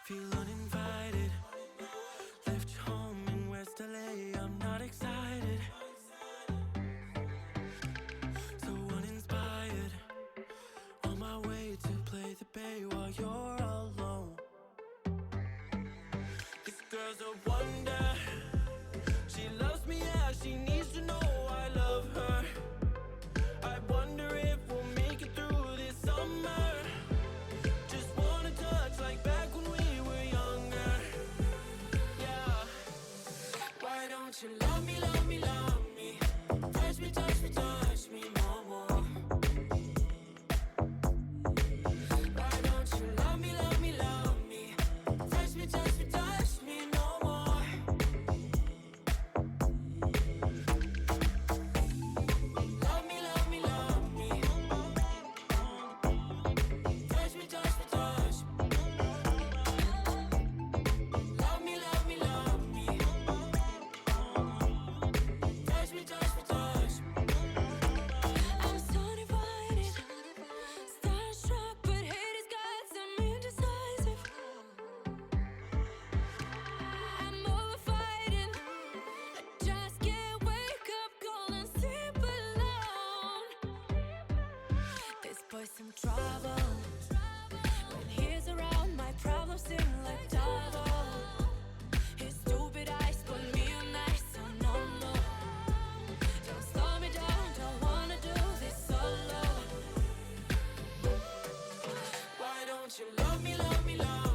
Feel uninvited. Left your home in West LA. I'm not excited. So uninspired. On my way to play the bay while you're alone. This girl's a wonder. She loves me, yeah, she needs to know I love her. I wonder if we'll make it through this summer. Just wanna touch like back when we were younger. Yeah. Why don't you love me, love me, love me? Touch me, touch me, touch me no more. Why don't you love me, love me, love me? Touch me, touch me, touch me no more. Love me, love me, love me. Touch me, touch me, touch me. Love me, love me, love me. Touch me, touch me, touch me. I'm so divided, starstruck, but haters got some indecisive. I'm over fighting, I just can't wake up cold and sleep alone. This boy's some trouble. When he's around, my problems seem like double. His stupid eyes put me on ice, so no, no. Don't slow me down, don't wanna do this solo. Why don't you love me, love me, love